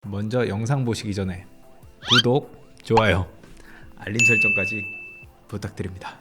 먼저 영상 보시기 전에 구독, 좋아요, 알림 설정까지 부탁드립니다.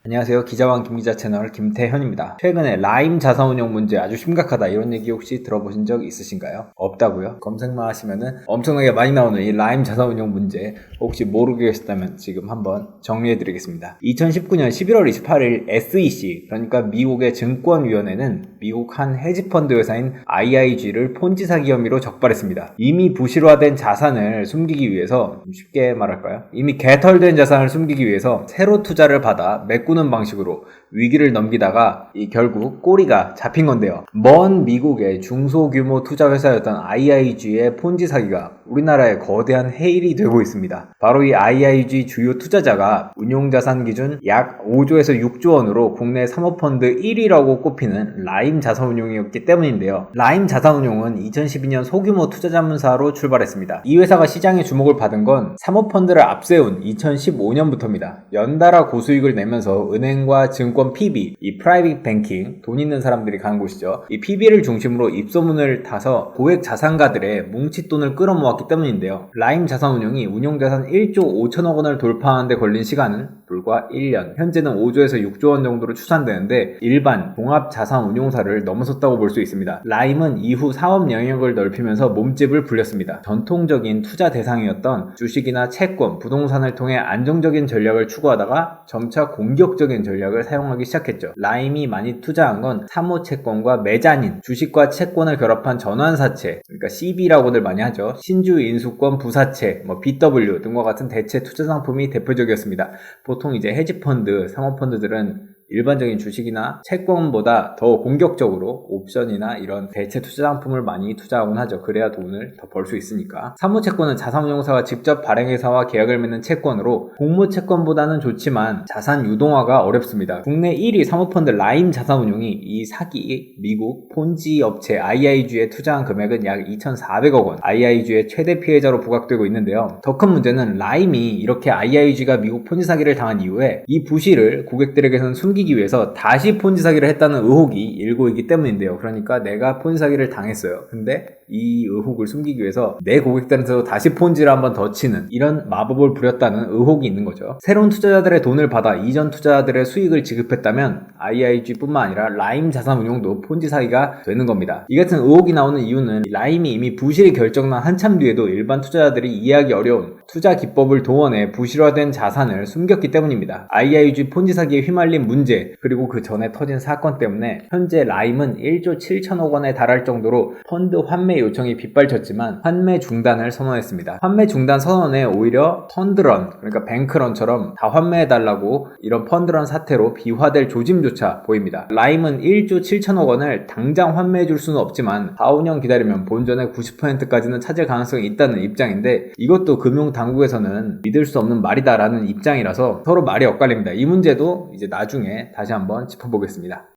안녕하세요. 기자왕 김기자 채널 김태현입니다. 최근에 라임 자산운용 문제 아주 심각하다 이런 얘기 혹시 들어보신 적 있으신가요? 없다고요? 검색만 하시면은 엄청나게 많이 나오는 이 라임 자산운용 문제 혹시 모르고 계셨다면 지금 한번 정리해드리겠습니다. 2019년 11월 28일 SEC 그러니까 미국의 증권위원회는 미국 한 헤지펀드 회사인 IIG를 폰지 사기 혐의로 적발했습니다. 이미 부실화된 자산을 숨기기 위해서 쉽게 말할까요? 이미 개털된 자산을 숨기기 위해서 새로 투자를 받아 메꾸는 방식으로 위기를 넘기다가 결국 꼬리가 잡힌 건데요. 먼 미국의 중소규모 투자 회사였던 IIG의 폰지 사기가 우리나라에 거대한 해일이 되고 있습니다. 바로 이 IIG 주요 투자자가 운용자산 기준 약 5조에서 6조 원으로 국내 사모펀드 1위라고 꼽히는 라임 자산운용이었기 때문인데요. 라임 자산운용은 2012년 소규모 투자자문사로 출발했습니다. 이 회사가 시장의 주목을 받은 건 사모펀드를 앞세운 2015년부터입니다. 연달아 고수익을 내면서 은행과 증권 PB, 이 프라이빗 뱅킹, 돈 있는 사람들이 가는 곳이죠. 이 PB를 중심으로 입소문을 타서 고액 자산가들의 뭉칫돈을 끌어모았기 때문인데요. 라임 자산운용이 운용자산 1조 5천억 원을 돌파하는 데 걸린 시간은 불과 1년. 현재는 5조에서 6조 원 정도로 추산되는데 일반 종합자산운용사를 넘어섰다고 볼 수 있습니다. 라임은 이후 사업 영역을 넓히면서 몸집을 불렸습니다. 전통적인 투자 대상이었던 주식이나 채권, 부동산을 통해 안정적인 전략을 추구하다가 점차 공격적인 전략을 사용하기 시작했죠. 라임이 많이 투자한 건 사모채권과 메자닌, 주식과 채권을 결합한 전환사채, 그러니까 CB라고들 많이 하죠. 신주인수권 부사채, BW 등과 같은 대체 투자 상품이 대표적이었습니다. 보통 이제 헤지펀드, 사모펀드들은 일반적인 주식이나 채권보다 더 공격적으로 옵션이나 이런 대체 투자 상품을 많이 투자하곤 하죠. 그래야 돈을 더 벌 수 있으니까. 사모채권은 자산운용사가 직접 발행회사와 계약을 맺는 채권으로 공모채권보다는 좋지만 자산 유동화가 어렵습니다. 국내 1위 사모펀드 라임 자산운용이 이 사기 미국 폰지 업체 IIG에 투자한 금액은 약 2,400억 원. IIG의 최대 피해자로 부각되고 있는데요. 더 큰 문제는 라임이 이렇게 IIG가 미국 폰지 사기를 당한 이후에 이 부실을 고객들에게서는 숨기기 위해서 다시 폰지 사기를 했다는 의혹이 일고 있기 때문인데요. 그러니까 내가 폰지 사기를 당했어요. 근데 이 의혹을 숨기기 위해서 내 고객들한테도 다시 폰지를 한번 더 치는 이런 마법을 부렸다는 의혹이 있는 거죠. 새로운 투자자들의 돈을 받아 이전 투자자들의 수익을 지급했다면 IIG뿐만 아니라 라임 자산운용도 폰지 사기가 되는 겁니다. 이 같은 의혹이 나오는 이유는 라임이 이미 부실이 결정난 한참 뒤에도 일반 투자자들이 이해하기 어려운 투자 기법을 동원해 부실화된 자산을 숨겼기 때문입니다. IIG 폰지 사기에 휘말린 문제 그리고 그 전에 터진 사건 때문에 현재 라임은 1조 7천억 원에 달할 정도로 펀드 환매 요청이 빗발쳤지만 환매 중단을 선언했습니다. 환매 중단 선언에 오히려 펀드런 그러니까 뱅크런처럼 다 환매해달라고 이런 펀드런 사태로 비화될 조짐조차 보입니다. 라임은 1조 7천억 원을 당장 환매해줄 수는 없지만 4, 5년 기다리면 본전의 90%까지는 찾을 가능성이 있다는 입장인데 이것도 금융당국에서는 믿을 수 없는 말이다라는 입장이라서 서로 말이 엇갈립니다. 이 문제도 이제 나중에 다시 한번 짚어보겠습니다.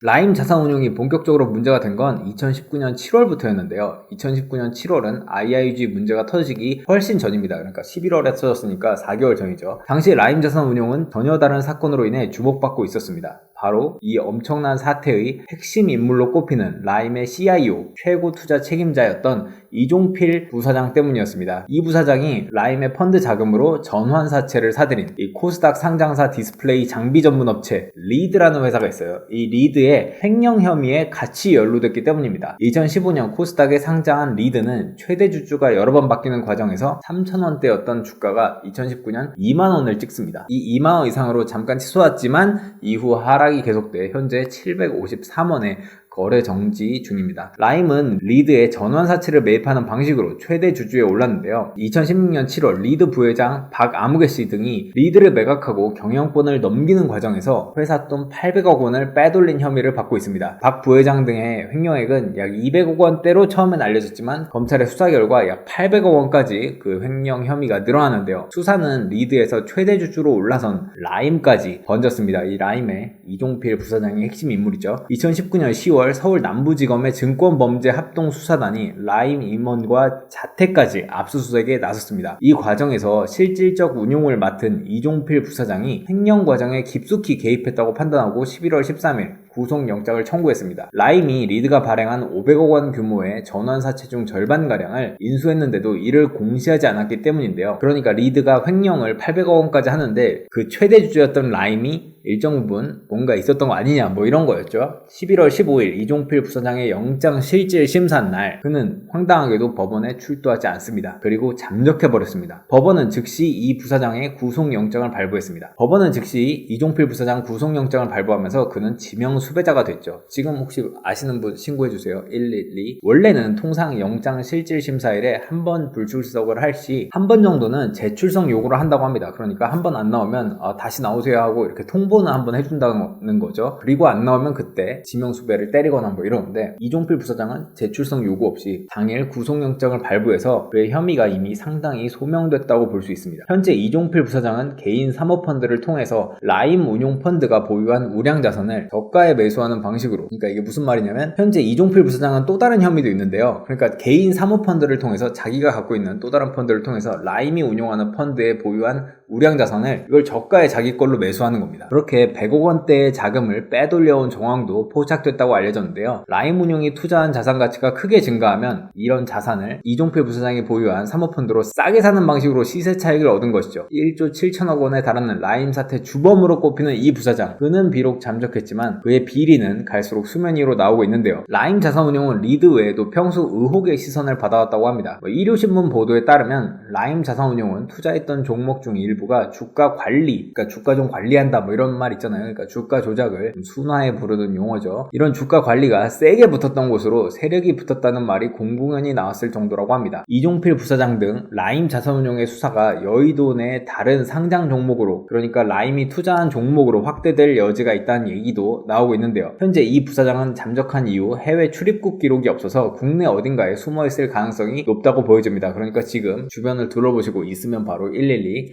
라임 자산운용이 본격적으로 문제가 된 건 2019년 7월부터였는데요. 2019년 7월은 IIG 문제가 터지기 훨씬 전입니다. 그러니까 11월에 터졌으니까 4개월 전이죠. 당시 라임 자산운용은 전혀 다른 사건으로 인해 주목받고 있었습니다. 바로 이 엄청난 사태의 핵심 인물로 꼽히는 라임의 CIO, 최고 투자 책임자였던 이종필 부사장 때문이었습니다. 이 부사장이 라임의 펀드 자금으로 전환사채를 사들인 이 코스닥 상장사 디스플레이 장비 전문 업체 리드라는 회사가 있어요. 이 리드의 횡령 혐의에 같이 연루됐기 때문입니다. 2015년 코스닥에 상장한 리드는 최대 주주가 여러 번 바뀌는 과정에서 3,000원대였던 주가가 2019년 2만원을 찍습니다. 이 2만원 이상으로 잠깐 치솟았지만 이후 하락이 계속돼 현재 753원에 거래 정지 중입니다. 라임은 리드의 전환사채를 매입하는 방식으로 최대 주주에 올랐는데요. 2016년 7월 리드 부회장 박아무개 씨 등이 리드를 매각하고 경영권을 넘기는 과정에서 회사 돈 800억 원을 빼돌린 혐의를 받고 있습니다. 박 부회장 등의 횡령액은 약 200억 원대로 처음엔 알려졌지만 검찰의 수사 결과 약 800억 원까지 그 횡령 혐의가 늘어나는데요. 수사는 리드에서 최대 주주로 올라선 라임까지 번졌습니다. 이 라임의 이종필 부사장이 핵심 인물이죠. 2019년 10월 서울 남부지검의 증권범죄합동수사단이 라임 임원과 자택까지 압수수색에 나섰습니다. 이 과정에서 실질적 운용을 맡은 이종필 부사장이 횡령 과정에 깊숙이 개입했다고 판단하고 11월 13일 구속영장을 청구했습니다. 라임이 리드가 발행한 500억 원 규모의 전환사채 중 절반가량을 인수했는데도 이를 공시하지 않았기 때문인데요. 그러니까 리드가 횡령을 800억 원까지 하는데 그 최대 주주였던 라임이 일정 부분 뭔가 있었던 거 아니냐 뭐 이런 거였죠. 11월 15일 이종필 부사장의 영장 실질 심사 날 그는 황당하게도 법원에 출두하지 않습니다. 그리고 잠적해버렸습니다. 법원은 즉시 이 부사장의 구속영장을 발부했습니다. 법원은 즉시 이종필 부사장 구속영장을 발부하면서 그는 지명 수배자가 됐죠. 지금 혹시 아시는 분 신고해주세요. 112. 원래는 통상 영장 실질 심사일에 한 번 불출석을 할 시 한 번 정도는 재출석 요구를 한다고 합니다. 그러니까 한 번 안 나오면 다시 나오세요 하고 이렇게 통보는 한번 해준다는 거죠. 그리고 안 나오면 그때 지명수배를 때리거나 뭐 이러는데 이종필 부사장은 재출석 요구 없이 당일 구속영장을 발부해서 그의 혐의가 이미 상당히 소명됐다고 볼 수 있습니다. 현재 이종필 부사장은 개인 사모펀드를 통해서 라임 운용펀드가 보유한 우량자산을 저가에 매수하는 방식으로, 그러니까 이게 무슨 말이냐면 현재 이종필 부사장은 또 다른 혐의도 있는데요. 그러니까 개인 사모펀드를 통해서 자기가 갖고 있는 또 다른 펀드를 통해서 라임이 운용하는 펀드에 보유한 우량자산을 이걸 저가에 자기 걸로 매수하는 겁니다. 그렇게 100억 원대의 자금을 빼돌려온 정황도 포착됐다고 알려졌는데요. 라임 운용이 투자한 자산 가치가 크게 증가하면 이런 자산을 이종필 부사장이 보유한 사모펀드로 싸게 사는 방식으로 시세 차익을 얻은 것이죠. 1조 7천억 원에 달하는 라임 사태 주범으로 꼽히는 이 부사장, 그는 비록 잠적했지만 그의 비리는 갈수록 수면 위로 나오고 있는데요. 라임 자산운용은 리드 외에도 평소 의혹의 시선을 받아왔다고 합니다. 일요신문 보도에 따르면 라임 자산운용은 투자했던 종목 중 일부가 주가 관리, 그러니까 주가 좀 관리한다 뭐 이런 말 있잖아요. 그러니까 주가 조작을 순화해 부르는 용어죠. 이런 주가 관리가 세게 붙었던 곳으로 세력이 붙었다는 말이 공공연히 나왔을 정도라고 합니다. 이종필 부사장 등 라임 자산운용의 수사가 여의도 내 다른 상장 종목으로, 그러니까 라임이 투자한 종목으로 확대될 여지가 있다는 얘기도 나오고 있는데요. 현재 이 부사장은 잠적한 이후 해외 출입국 기록이 없어서 국내 어딘가에 숨어있을 가능성이 높다고 보여집니다. 그러니까 지금 주변을 둘러보시고 있으면 바로 112.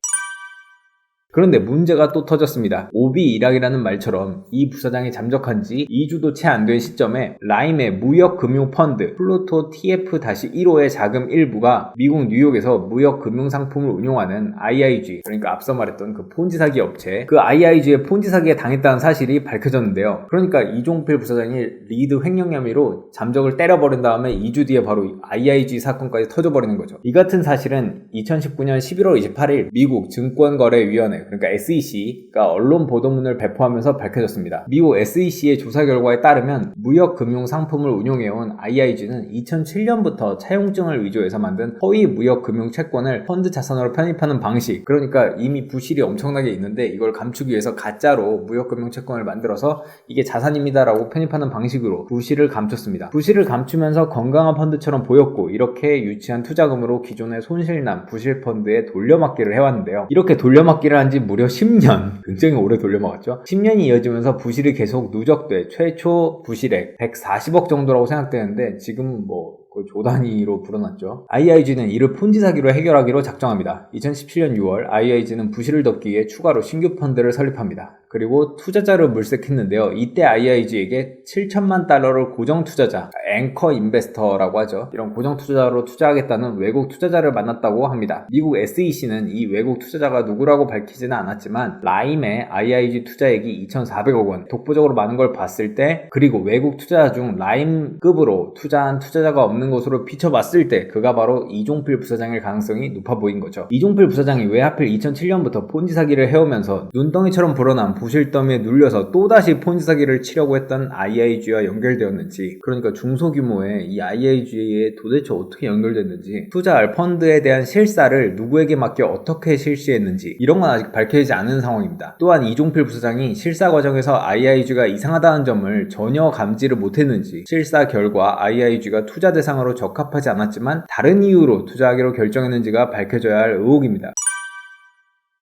그런데 문제가 또 터졌습니다. 오비일학이라는 말처럼 이 부사장이 잠적한 지 2주도 채 안 된 시점에 라임의 무역금융펀드 플루토 TF-15의 자금 일부가 미국 뉴욕에서 무역금융상품을 운용하는 IIG, 그러니까 앞서 말했던 그 폰지 사기 업체, 그 IIG의 폰지 사기에 당했다는 사실이 밝혀졌는데요. 그러니까 이종필 부사장이 리드 횡령 혐의로 잠적을 때려버린 다음에 2주 뒤에 바로 IIG 사건까지 터져버리는 거죠. 이 같은 사실은 2019년 11월 28일 미국 증권거래위원회, 그러니까 SEC가 언론 보도문을 배포하면서 밝혀졌습니다. 미국 SEC의 조사 결과에 따르면 무역금융상품을 운용해온 IIG는 2007년부터 차용증을 위조해서 만든 허위 무역금융 채권을 펀드 자산으로 편입하는 방식, 그러니까 이미 부실이 엄청나게 있는데 이걸 감추기 위해서 가짜로 무역금융 채권을 만들어서 이게 자산입니다라고 편입하는 방식으로 부실을 감췄습니다. 부실을 감추면서 건강한 펀드처럼 보였고, 이렇게 유치한 투자금으로 기존의 손실남 부실 펀드에 돌려막기를 해왔는데요. 이렇게 돌려막기를 한 지 무려 10년, 굉장히 오래 돌려막았죠. 10년이 이어지면서 부실이 계속 누적돼 최초 부실액 140억 정도라고 생각되는데 지금 거의 조 단위로 불어났죠. IIG는 이를 폰지 사기로 해결하기로 작정합니다. 2017년 6월 IIG는 부실을 덮기 위해 추가로 신규 펀드를 설립합니다. 그리고 투자자를 물색했는데요. 이때 IIG에게 7천만 달러를 고정 투자자, 앵커 인베스터라고 하죠. 이런 고정 투자자로 투자하겠다는 외국 투자자를 만났다고 합니다. 미국 SEC는 이 외국 투자자가 누구라고 밝히지는 않았지만 라임의 IIG 투자액이 2,400억 원, 독보적으로 많은 걸 봤을 때, 그리고 외국 투자자 중 라임급으로 투자한 투자자가 없는 것으로 비춰봤을 때 그가 바로 이종필 부사장일 가능성이 높아 보인 거죠. 이종필 부사장이 왜 하필 2007년부터 폰지 사기를 해오면서 눈덩이처럼 불어난 부실 더미에 눌려서 또다시 폰지 사기를 치려고 했던 IIG와 연결되었는지, 그러니까 중소규모의 이 IIG에 도대체 어떻게 연결됐는지, 투자할 펀드에 대한 실사를 누구에게 맡겨 어떻게 실시했는지, 이런 건 아직 밝혀지지 않은 상황입니다. 또한 이종필 부사장이 실사 과정에서 IIG가 이상하다는 점을 전혀 감지를 못했는지, 실사 결과 IIG가 투자 대상으로 적합하지 않았지만 다른 이유로 투자하기로 결정했는지가 밝혀져야 할 의혹입니다.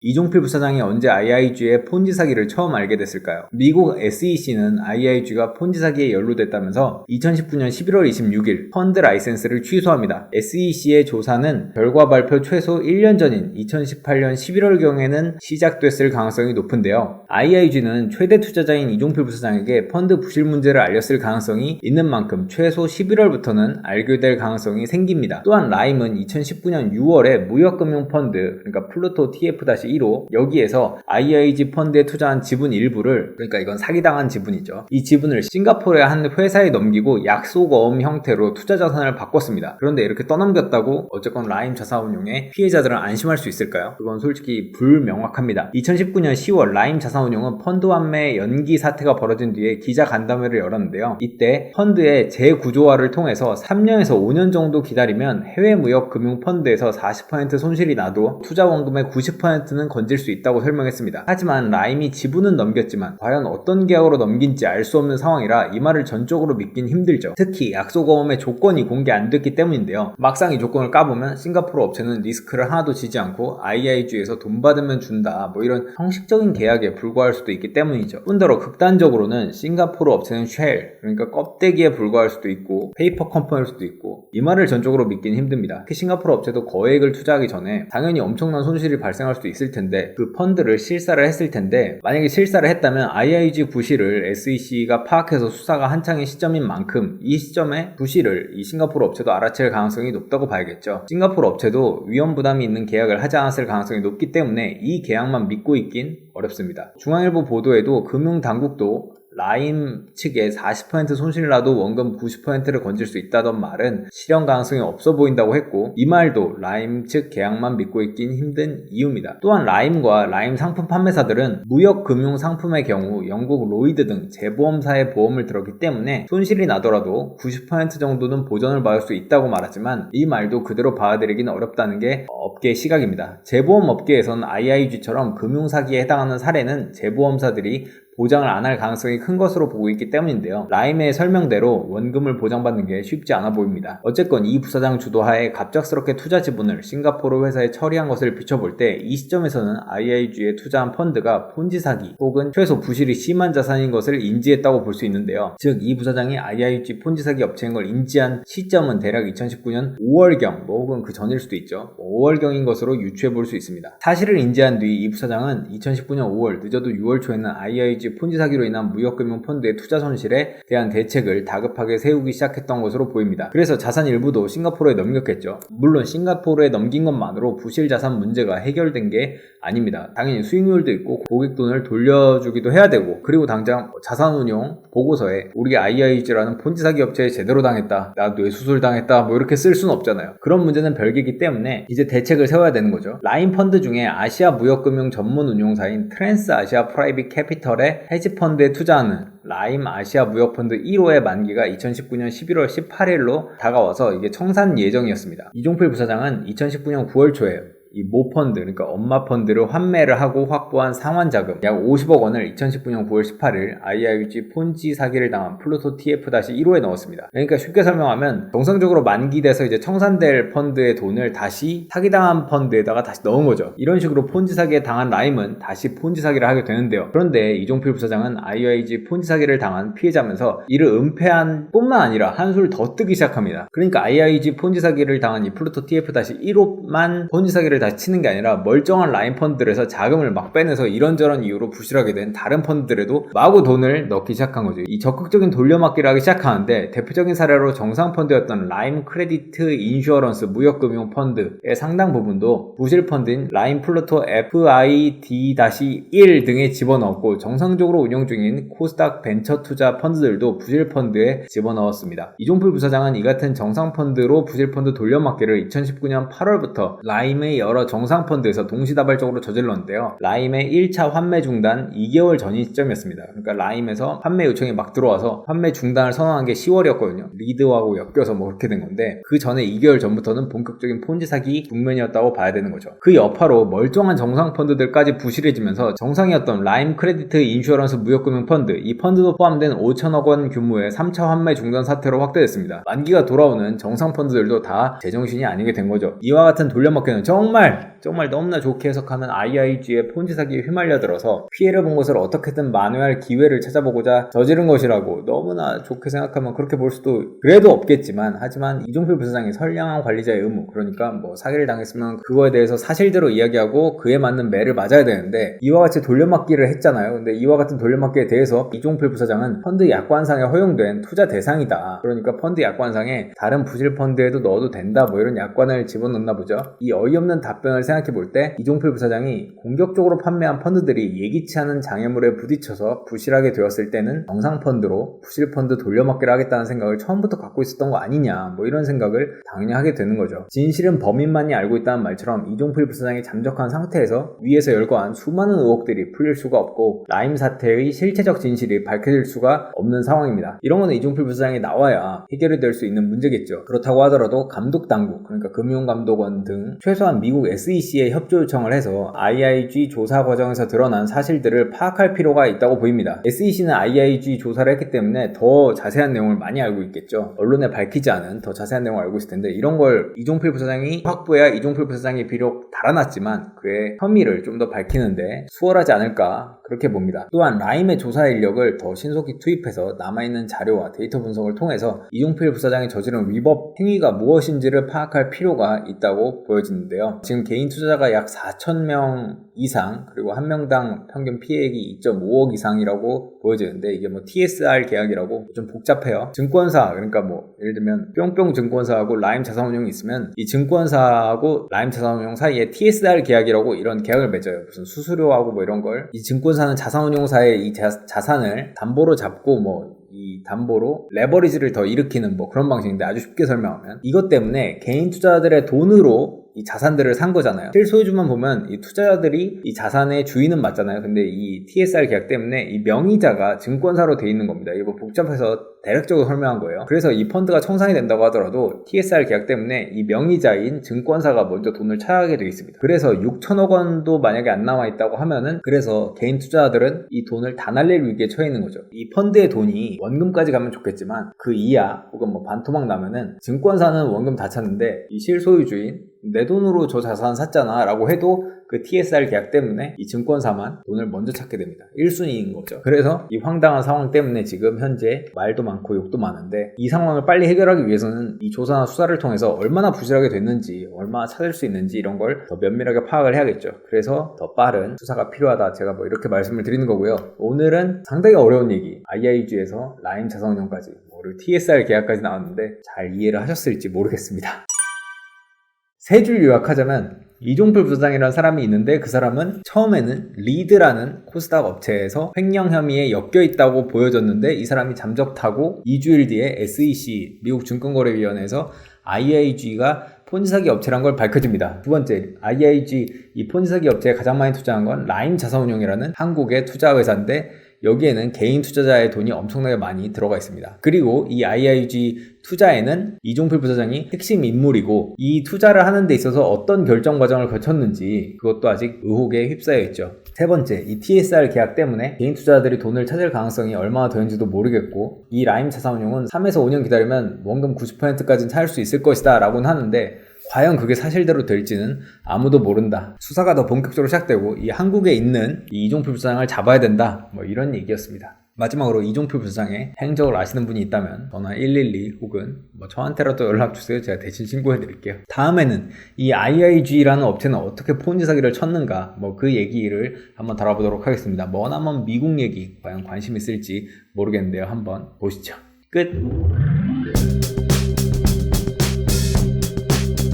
이종필 부사장이 언제 IIG의 폰지 사기를 처음 알게 됐을까요? 미국 SEC는 IIG가 폰지 사기에 연루됐다면서 2019년 11월 26일 펀드 라이센스를 취소합니다. SEC의 조사는 결과 발표 최소 1년 전인 2018년 11월경에는 시작됐을 가능성이 높은데요. IIG는 최대 투자자인 이종필 부사장에게 펀드 부실 문제를 알렸을 가능성이 있는 만큼 최소 11월부터는 알게 될 가능성이 생깁니다. 또한 라임은 2019년 6월에 무역금융펀드, 그러니까 플루토 TF-15 1호 여기에서 IIG 펀드에 투자한 지분 일부를, 그러니까 이건 사기당한 지분이죠. 이 지분을 싱가포르의 한 회사에 넘기고 약속어음 형태로 투자 자산을 바꿨습니다. 그런데 이렇게 떠넘겼다고 어쨌건 라임 자산운용의 피해자들은 안심할 수 있을까요? 그건 솔직히 불명확합니다. 2019년 10월 라임 자산운용은 펀드 환매 연기 사태가 벌어진 뒤에 기자 간담회를 열었는데요. 이때 펀드의 재구조화를 통해서 3년에서 5년 정도 기다리면 해외 무역 금융 펀드에서 40% 손실이 나도 투자 원금의 90%는 건질 수 있다고 설명했습니다. 하지만 라임이 지분은 넘겼지만 과연 어떤 계약으로 넘긴지 알 수 없는 상황이라 이 말을 전적으로 믿긴 힘들죠. 특히 약속어음의 조건이 공개 안 됐기 때문인데요. 막상 이 조건을 까보면 싱가포르 업체는 리스크를 하나도 지지 않고 IIG에서 돈 받으면 준다 뭐 이런 형식적인 계약에 불과할 수도 있기 때문이죠. 뿐더러 극단적으로는 싱가포르 업체는 쉘, 그러니까 껍데기에 불과할 수도 있고 페이퍼 컴퍼니일 수도 있고, 이 말을 전적으로 믿긴 힘듭니다. 특히 싱가포르 업체도 거액을 투자하기 전에 당연히 엄청난 손실이 발생할 수도 있을 텐데 그 펀드를 실사를 했을 텐데, 만약에 실사를 했다면 IIG 부실을 SEC가 파악해서 수사가 한창인 시점인 만큼 이 시점에 부실을 이 싱가포르 업체도 알아챌 가능성이 높다고 봐야겠죠. 싱가포르 업체도 위험 부담이 있는 계약을 하지 않았을 가능성이 높기 때문에 이 계약만 믿고 있긴 어렵습니다. 중앙일보 보도에도 금융당국도 라임 측에 40% 손실을 나도 원금 90%를 건질 수 있다던 말은 실현 가능성이 없어 보인다고 했고, 이 말도 라임 측 계약만 믿고 있긴 힘든 이유입니다. 또한 라임과 라임 상품 판매사들은 무역 금융 상품의 경우 영국 로이드 등 재보험사의 보험을 들었기 때문에 손실이 나더라도 90% 정도는 보전을 받을 수 있다고 말하지만 이 말도 그대로 받아들이긴 어렵다는 게 업계의 시각입니다. 재보험 업계에선 IIG처럼 금융사기에 해당하는 사례는 재보험사들이 보장을 안 할 가능성이 큰 것으로 보고 있기 때문인데요. 라임의 설명대로 원금을 보장받는 게 쉽지 않아 보입니다. 어쨌건 이 부사장 주도하에 갑작스럽게 투자 지분을 싱가포르 회사에 처리한 것을 비춰볼 때 이 시점에서는 IIG에 투자한 펀드가 폰지 사기 혹은 최소 부실이 심한 자산인 것을 인지했다고 볼 수 있는데요. 즉 이 부사장이 IIG 폰지 사기 업체인 걸 인지한 시점은 대략 2019년 5월경 혹은 그 전일 수도 있죠. 5월경인 것으로 유추해 볼 수 있습니다. 사실을 인지한 뒤 이 부사장은 2019년 5월 늦어도 6월 초에는 IIG 폰지 사기로 인한 무역금융 펀드의 투자 손실에 대한 대책을 다급하게 세우기 시작했던 것으로 보입니다. 그래서 자산 일부도 싱가포르에 넘겼겠죠. 물론 싱가포르에 넘긴 것만으로 부실 자산 문제가 해결된 게 아닙니다. 당연히 수익률도 있고 고객 돈을 돌려주기도 해야 되고, 그리고 당장 자산운용 보고서에 우리 IIG라는 폰지 사기 업체에 제대로 당했다, 나 뇌수술 당했다 뭐 이렇게 쓸 수는 없잖아요. 그런 문제는 별개이기 때문에 이제 대책을 세워야 되는 거죠. 라임 펀드 중에 아시아 무역금융 전문 운용사인 트랜스 아시아 프라이빗 캐피털의 헤지펀드에 투자하는 라임 아시아 무역펀드 1호의 만기가 2019년 11월 18일로 다가와서 이게 청산 예정이었습니다. 이종필 부사장은 2019년 9월 초에 이 모펀드, 그러니까 엄마 펀드를 환매를 하고 확보한 상환자금 약 50억 원을 2019년 9월 18일 IIG 폰지 사기를 당한 플루토 TF-1호에 넣었습니다. 그러니까 쉽게 설명하면 정상적으로 만기돼서 이제 청산될 펀드의 돈을 다시 사기당한 펀드에다가 다시 넣은 거죠. 이런 식으로 폰지 사기에 당한 라임은 다시 폰지 사기를 하게 되는데요. 그런데 이종필 부사장은 IIG 폰지 사기를 당한 피해자면서 이를 은폐한 뿐만 아니라 한술 더 뜨기 시작합니다. 그러니까 IIG 폰지 사기를 당한 이 플루토 TF-1호만 폰지 사기를 다시 치는 게 아니라 멀쩡한 라임 펀드들에서 자금을 막 빼내서 이런저런 이유로 부실하게 된 다른 펀드들에도 마구 돈을 넣기 시작한 거죠. 이 적극적인 돌려막기를 하기 시작하는데 대표적인 사례로 정상 펀드였던 라임 크레디트 인슈어런스 무역금융 펀드의 상당 부분도 부실 펀드인 라임 플루토 FID-1 등에 집어넣었고, 정상적으로 운영 중인 코스닥 벤처 투자 펀드들도 부실 펀드에 집어넣었습니다. 이종필 부사장은 이 같은 정상 펀드로 부실 펀드 돌려막기를 2019년 8월부터 라임의 여러 정상 펀드에서 동시다발적으로 저질렀는데요. 라임의 1차 환매 중단 2개월 전인 시점이었습니다. 그러니까 라임에서 환매 요청이 막 들어와서 환매 중단을 선언한 게 10월이었거든요. 리드하고 엮여서 뭐 그렇게 된 건데, 그 전에 2개월 전부터는 본격적인 폰지 사기 국면이었다고 봐야 되는 거죠. 그 여파로 멀쩡한 정상 펀드들까지 부실해지면서 정상이었던 라임 크레디트 인슈어런스 무역금융 펀드, 이 펀드도 포함된 5천억 원 규모의 3차 환매 중단 사태로 확대됐습니다. 만기가 돌아오는 정상 펀드들도 다 제정신이 아니게 된 거죠. 이와 같은 돌려막기는 정말 너무나 좋게 해석하는 IIG의 폰지 사기에 휘말려들어서 피해를 본 것을 어떻게든 만회할 기회를 찾아보고자 저지른 것이라고 너무나 좋게 생각하면 그렇게 볼 수도 그래도 없겠지만, 하지만 이종필 부사장이 선량한 관리자의 의무, 그러니까 뭐 사기를 당했으면 그거에 대해서 사실대로 이야기하고 그에 맞는 매를 맞아야 되는데 이와 같이 돌려막기를 했잖아요. 근데 이와 같은 돌려막기에 대해서 이종필 부사장은 펀드 약관상에 허용된 투자 대상이다, 그러니까 펀드 약관상에 다른 부실 펀드에도 넣어도 된다 뭐 이런 약관을 집어넣나 보죠. 이 어이없는 답변을 생각해 볼 때 이종필 부사장이 공격적으로 판매한 펀드들이 예기치 않은 장애물에 부딪혀서 부실하게 되었을 때는 정상 펀드로 부실 펀드 돌려막기를 하겠다는 생각을 처음부터 갖고 있었던 거 아니냐, 뭐 이런 생각을 당연히 하게 되는 거죠. 진실은 범인만이 알고 있다는 말처럼 이종필 부사장이 잠적한 상태에서 위에서 열거한 수많은 의혹들이 풀릴 수가 없고 라임 사태의 실체적 진실이 밝혀질 수가 없는 상황입니다. 이런 거는 이종필 부사장이 나와야 해결이 될 수 있는 문제겠죠. 그렇다고 하더라도 감독당국, 그러니까 금융감독원 등 최소한 미국 SEC에 협조 요청을 해서 IIG 조사 과정에서 드러난 사실들을 파악할 필요가 있다고 보입니다. SEC는 IIG 조사를 했기 때문에 더 자세한 내용을 많이 알고 있겠죠. 언론에 밝히지 않은 더 자세한 내용을 알고 있을 텐데 이런 걸 이종필 부사장이 확보해야 이종필 부사장이 비록 달아났지만 그의 혐의를 좀 더 밝히는데 수월하지 않을까, 그렇게 봅니다. 또한 라임의 조사 인력을 더 신속히 투입해서 남아있는 자료와 데이터 분석을 통해서 이종필 부사장이 저지른 위법 행위가 무엇인지를 파악할 필요가 있다고 보여지는데요. 지금 개인 투자자가 약 4,000명 이상, 그리고 한 명당 평균 피해액이 2.5억 이상이라고 보여지는데 이게 뭐 TSR 계약이라고 좀 복잡해요. 증권사, 그러니까 뭐 예를 들면 뿅뿅 증권사하고 라임 자산운용이 있으면 이 증권사하고 라임 자산운용 사이에 TSR 계약이라고 이런 계약을 맺어요. 무슨 수수료하고 뭐 이런 걸 이 증권사는 자산운용사의 이 자산을 담보로 잡고 뭐 이 담보로 레버리지를 더 일으키는 뭐 그런 방식인데, 아주 쉽게 설명하면 이것 때문에 개인 투자자들의 돈으로 이 자산들을 산 거잖아요. 실소유주만 보면 이 투자자들이 이 자산의 주인은 맞잖아요. 근데 이 TSR 계약 때문에 이 명의자가 증권사로 돼 있는 겁니다. 이거 복잡해서 대략적으로 설명한 거예요. 그래서 이 펀드가 청산이 된다고 하더라도 TSR 계약 때문에 이 명의자인 증권사가 먼저 돈을 차지하게 되어 있습니다. 그래서 6천억 원도 만약에 안 남아 있다고 하면은, 그래서 개인 투자자들은 이 돈을 다 날릴 위기에 처해 있는 거죠. 이 펀드의 돈이 원금까지 가면 좋겠지만 그 이하 혹은 뭐 반토막 나면은 증권사는 원금 다 찼는데 이 실소유주인 내 돈으로 저 자산 샀잖아 라고 해도 그 TSR 계약 때문에 이 증권사만 돈을 먼저 찾게 됩니다. 1순위인 거죠. 그래서 이 황당한 상황 때문에 지금 현재 말도 많고 욕도 많은데, 이 상황을 빨리 해결하기 위해서는 이 조사나 수사를 통해서 얼마나 부실하게 됐는지, 얼마나 찾을 수 있는지 이런 걸 더 면밀하게 파악을 해야겠죠. 그래서 더 빠른 수사가 필요하다, 제가 뭐 이렇게 말씀을 드리는 거고요. 오늘은 상당히 어려운 얘기, IIG에서 라임 자산운용까지, 그리고 TSR 계약까지 나왔는데 잘 이해를 하셨을지 모르겠습니다. 세 줄 요약하자면 이종필 부사장이라는 사람이 있는데 그 사람은 처음에는 리드라는 코스닥 업체에서 횡령 혐의에 엮여 있다고 보여졌는데 이 사람이 잠적하고 2주일 뒤에 SEC 미국 증권거래위원회에서 IIG가 폰지 사기 업체란 걸 밝혀집니다. 두 번째, IIG 이 폰지 사기 업체에 가장 많이 투자한 건 라임 자산운용이라는 한국의 투자회사인데 여기에는 개인 투자자의 돈이 엄청나게 많이 들어가 있습니다. 그리고 이 IIG 투자에는 이종필 부사장이 핵심 인물이고 이 투자를 하는 데 있어서 어떤 결정 과정을 거쳤는지 그것도 아직 의혹에 휩싸여 있죠. 세 번째, 이 TSR 계약 때문에 개인 투자자들이 돈을 찾을 가능성이 얼마나 되는지도 모르겠고, 이 라임 자산운용은 3에서 5년 기다리면 원금 90%까지는 찾을 수 있을 것이다 라고는 하는데 과연 그게 사실대로 될지는 아무도 모른다. 수사가 더 본격적으로 시작되고 이 한국에 있는 이 이종필 부사장을 잡아야 된다, 뭐 이런 얘기였습니다. 마지막으로 이종필 부사장의 행적을 아시는 분이 있다면 전화 112 혹은 뭐 저한테라도 연락주세요. 제가 대신 신고해드릴게요. 다음에는 이 IIG라는 업체는 어떻게 폰지 사기를 쳤는가, 뭐 그 얘기를 한번 다뤄보도록 하겠습니다. 머나먼 미국 얘기 과연 관심 있을지 모르겠는데요. 한번 보시죠. 끝.